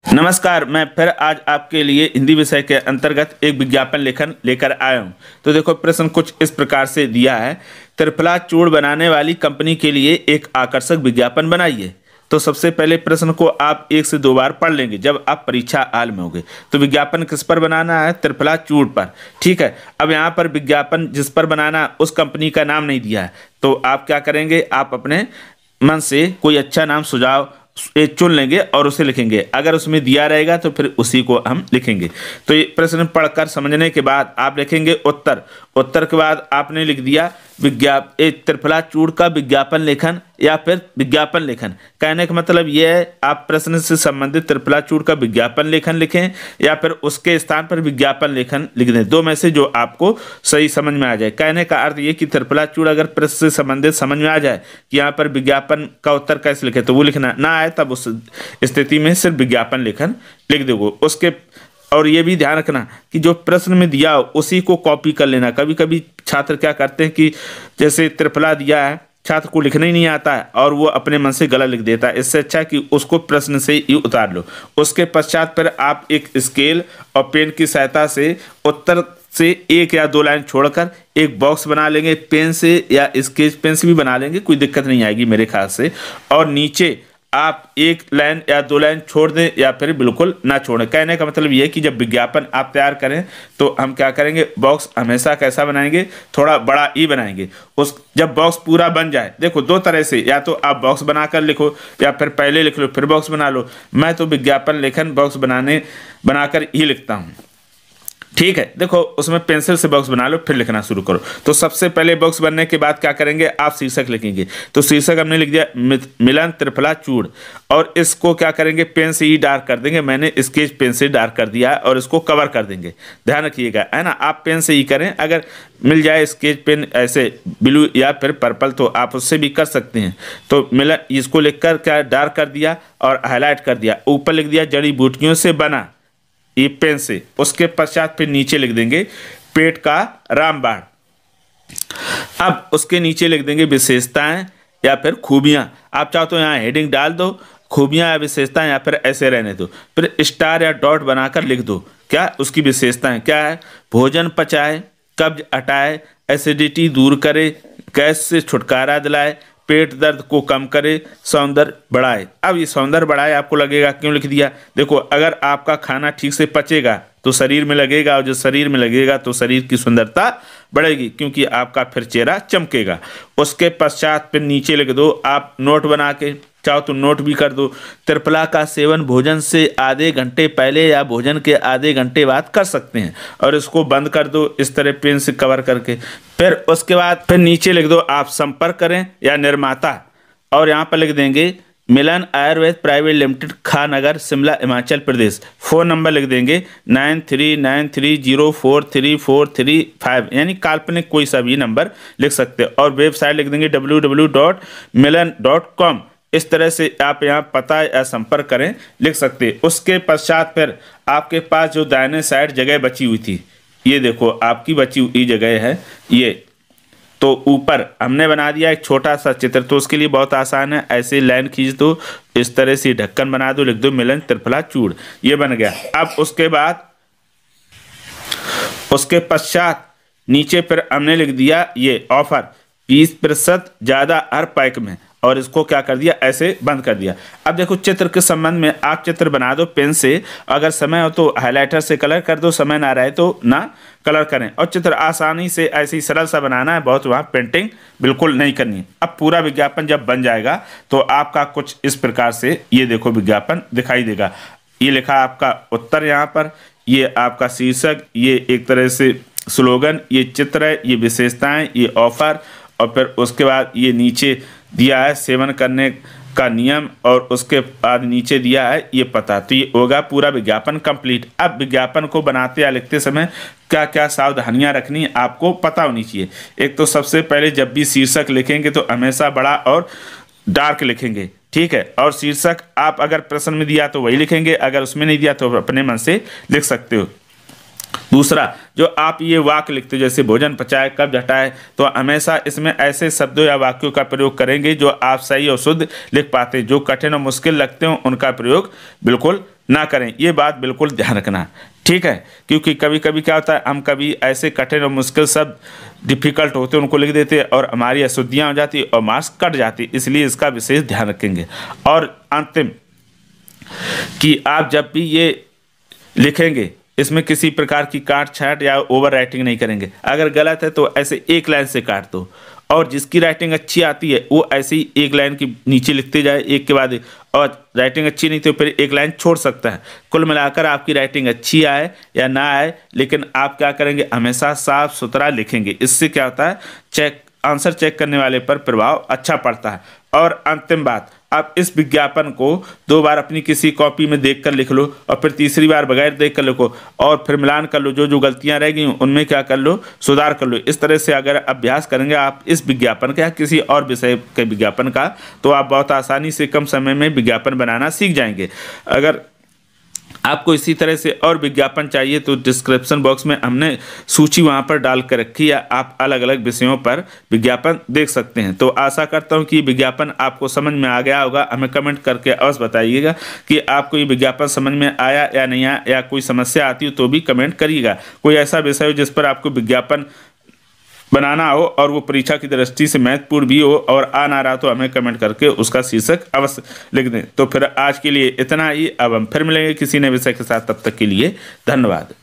नमस्कार, मैं फिर आज आपके लिए हिंदी विषय के अंतर्गत एक विज्ञापन लेखन लेकर आया हूं। तो देखो, प्रश्न कुछ इस प्रकार से दिया है। त्रिफला चूर्ण बनाने वाली कंपनी के लिए एक आकर्षक विज्ञापन बनाइए। तो सबसे पहले प्रश्न को आप 1 से 2 बार पढ़ लेंगे जब आप परीक्षा हाल में होंगे। तो विज्ञापन किस पर बनाना है? त्रिफला चूर्ण पर। ठीक है, अब यहाँ पर विज्ञापन जिस पर बनाना उस कंपनी का नाम नहीं दिया है, तो आप क्या करेंगे, आप अपने मन से कोई अच्छा नाम सुझाव चुन लेंगे और उसे लिखेंगे। अगर उसमें दिया रहेगा तो फिर उसी को हम लिखेंगे। तो ये प्रश्न पढ़कर समझने के बाद आप लिखेंगे उत्तर। उत्तर के बाद आपने लिख दिया त्रिफला चूर्ण का विज्ञापन लेखन या फिर विज्ञापन लेखन। कहने का मतलब यह है, आप प्रश्न से संबंधित त्रिफला चूर्ण का विज्ञापन लेखन लिखें या फिर उसके स्थान पर विज्ञापन लेखन लिख दें, दो में से जो आपको सही समझ में आ जाए। कहने का अर्थ ये कि त्रिफला चूर्ण अगर प्रश्न से संबंधित समझ में आ जाए कि यहाँ पर विज्ञापन का उत्तर कैसे लिखे, तो वो लिखना ना आए तब उस स्थिति में सिर्फ विज्ञापन लेखन लिख दोगे उसके। और ये भी ध्यान रखना कि जो प्रश्न में दिया हो उसी को कॉपी कर लेना। कभी कभी छात्र क्या करते हैं कि जैसे त्रिफला दिया है, छात्र को लिखना ही नहीं आता है और वो अपने मन से गलत लिख देता है। इससे अच्छा कि उसको प्रश्न से ही उतार लो। उसके पश्चात फिर आप एक स्केल और पेन की सहायता से उत्तर से 1 या 2 लाइन छोड़कर एक बॉक्स बना लेंगे। पेन से या स्केच पेन से भी बना लेंगे, कोई दिक्कत नहीं आएगी मेरे ख्याल से। और नीचे आप 1 लाइन या 2 लाइन छोड़ दें या फिर बिल्कुल ना छोड़ें। कहने का मतलब ये है कि जब विज्ञापन आप तैयार करें तो हम क्या करेंगे, बॉक्स हमेशा कैसा बनाएंगे, थोड़ा बड़ा ही बनाएंगे। जब बॉक्स पूरा बन जाए, देखो 2 तरह से, या तो आप बॉक्स बनाकर लिखो या फिर पहले लिख लो फिर बॉक्स बना लो। मैं तो विज्ञापन लेखन बॉक्स बनाकर ही लिखता हूँ। ठीक है, देखो उसमें पेंसिल से बॉक्स बना लो फिर लिखना शुरू करो। तो सबसे पहले बॉक्स बनने के बाद क्या करेंगे, आप शीर्षक लिखेंगे। तो शीर्षक हमने लिख दिया मिलन त्रिफला चूर्ण, और इसको क्या करेंगे, पेन से ही डार्क कर देंगे। मैंने स्केच पेन से डार्क कर दिया है और इसको कवर कर देंगे। ध्यान रखिएगा, है ना, आप पेन से ही करें। अगर मिल जाए स्केच पेन ऐसे ब्लू या फिर पर्पल तो आप उससे भी कर सकते हैं। तो मिलन, इसको लिखकर क्या डार्क कर दिया और हाईलाइट कर दिया। ऊपर लिख दिया जड़ी बूटियों से बना, ये पेन से। उसके पश्चात फिर नीचे लिख देंगे पेट का रामबाण। अब उसके नीचे लिख देंगे विशेषताएं या फिर खूबियां। आप चाहो तो यहाँ हेडिंग डाल दो, खूबियां या विशेषताएं, या फिर ऐसे रहने दो। फिर स्टार या डॉट बनाकर लिख दो क्या उसकी विशेषताएं क्या है। भोजन पचाए, कब्ज हटाए, एसिडिटी दूर करे, गैस से छुटकारा दिलाए, पेट दर्द को कम करे, सौंदर्य बढ़ाए। अब ये सौंदर्य बढ़ाए आपको लगेगा क्यों लिख दिया, देखो अगर आपका खाना ठीक से पचेगा तो शरीर में लगेगा, और जो शरीर में लगेगा तो शरीर की सुंदरता बढ़ेगी, क्योंकि आपका फिर चेहरा चमकेगा। उसके पश्चात फिर नीचे लिख दो आप नोट बना के, चाहो तो नोट भी कर दो, त्रिफला का सेवन भोजन से आधे घंटे पहले या भोजन के आधे घंटे बाद कर सकते हैं, और इसको बंद कर दो इस तरह पेन से कवर करके। फिर उसके बाद फिर नीचे लिख दो आप संपर्क करें या निर्माता, और यहाँ पर लिख देंगे मिलन Ayurveda private limited, Khannagar, Shimla, Himachal Pradesh. Phone number लिख देंगे 9393043435, यानी काल्पनिक कोई सा भी नंबर लिख सकते हो। और वेबसाइट लिख देंगे www.milan.com। इस तरह से आप यहाँ पता या संपर्क करें लिख सकते। उसके पश्चात फिर आपके पास जो दाहिने साइड जगह बची हुई थी, ये देखो आपकी बची हुई जगह है ये, तो ऊपर हमने बना दिया एक छोटा सा चित्र। तो उसके लिए बहुत आसान है, ऐसे लाइन खींच दो, इस तरह से ढक्कन बना दो, लिख दो मिलन त्रिफला चूर्ण, ये बन गया। अब उसके बाद उसके पश्चात नीचे फिर हमने लिख दिया ये ऑफर 20% ज़्यादा हर पैक में, और इसको क्या कर दिया, ऐसे बंद कर दिया। अब देखो चित्र के संबंध में आप चित्र बना दो पेन से, अगर समय हो तो हाइलाइटर से कलर कर दो, समय ना रहे तो ना कलर करें। और चित्र आसानी से ऐसे ही सरल सा बनाना है, बहुत वहाँ पेंटिंग बिल्कुल नहीं करनी है। अब पूरा विज्ञापन जब बन जाएगा तो आपका कुछ इस प्रकार से ये देखो विज्ञापन दिखाई देगा। ये लिखा आपका उत्तर यहाँ पर, ये आपका शीर्षक, ये एक तरह से स्लोगन, ये चित्र है, ये विशेषताएँ, ये ऑफर, और फिर उसके बाद ये नीचे दिया है सेवन करने का नियम, और उसके बाद नीचे दिया है ये पता। तो ये होगा पूरा विज्ञापन कंप्लीट। अब विज्ञापन को बनाते या लिखते समय क्या क्या सावधानियां रखनी आपको पता होनी चाहिए। एक तो सबसे पहले जब भी शीर्षक लिखेंगे तो हमेशा बड़ा और डार्क लिखेंगे, ठीक है। और शीर्षक आप अगर प्रश्न में दिया तो वही लिखेंगे, अगर उसमें नहीं दिया तो अपने मन से लिख सकते हो। दूसरा, जो आप ये वाक्य लिखते हो जैसे भोजन पचाए, कब्ज हटाए, तो हमेशा इसमें ऐसे शब्दों या वाक्यों का प्रयोग करेंगे जो आप सही और शुद्ध लिख पाते हैं। जो कठिन और मुश्किल लगते हो उनका प्रयोग बिल्कुल ना करें, ये बात बिल्कुल ध्यान रखना, ठीक है। क्योंकि कभी कभी क्या होता है, हम कभी ऐसे कठिन और मुश्किल शब्द डिफ़िकल्ट होते हैं उनको लिख देते हैं और हमारी अशुद्धियाँ हो जाती और मार्क्स कट जाती, इसलिए इसका विशेष ध्यान रखेंगे। और अंतिम कि आप जब भी ये लिखेंगे इसमें किसी प्रकार की काट छाट या ओवर राइटिंग नहीं करेंगे। अगर गलत है तो ऐसे एक लाइन से काट दो, और जिसकी राइटिंग अच्छी आती है वो ऐसे ही एक लाइन के नीचे लिखते जाए एक के बाद एक, और राइटिंग अच्छी नहीं तो फिर एक लाइन छोड़ सकता है। कुल मिलाकर आपकी राइटिंग अच्छी आए या ना आए, लेकिन आप क्या करेंगे, हमेशा साफ सुथरा लिखेंगे। इससे क्या होता है, आंसर चेक करने वाले पर प्रभाव अच्छा पड़ता है। और अंतिम बात, आप इस विज्ञापन को 2 बार अपनी किसी कॉपी में देखकर लिख लो और फिर तीसरी बार बगैर देख कर लिखो, और फिर मिलान कर लो, जो जो गलतियां रह गई उनमें क्या कर लो, सुधार कर लो। इस तरह से अगर अभ्यास करेंगे आप इस विज्ञापन का या किसी और विषय के विज्ञापन का, तो आप बहुत आसानी से कम समय में विज्ञापन बनाना सीख जाएंगे। अगर आपको इसी तरह से और विज्ञापन चाहिए तो डिस्क्रिप्शन बॉक्स में हमने सूची वहां पर डाल कर रखी है, आप अलग अलग विषयों पर विज्ञापन देख सकते हैं। तो आशा करता हूं कि विज्ञापन आपको समझ में आ गया होगा। हमें कमेंट करके अवश्य बताइएगा कि आपको ये विज्ञापन समझ में आया या नहीं आया, या कोई समस्या आती हो तो भी कमेंट करिएगा। कोई ऐसा विषय हो जिस पर आपको विज्ञापन बनाना हो और वो परीक्षा की दृष्टि से महत्वपूर्ण भी हो और आ ना रहा, तो हमें कमेंट करके उसका शीर्षक अवश्य लिख दें। तो फिर आज के लिए इतना ही, अब हम फिर मिलेंगे किसी नए विषय के साथ, तब तक के लिए धन्यवाद।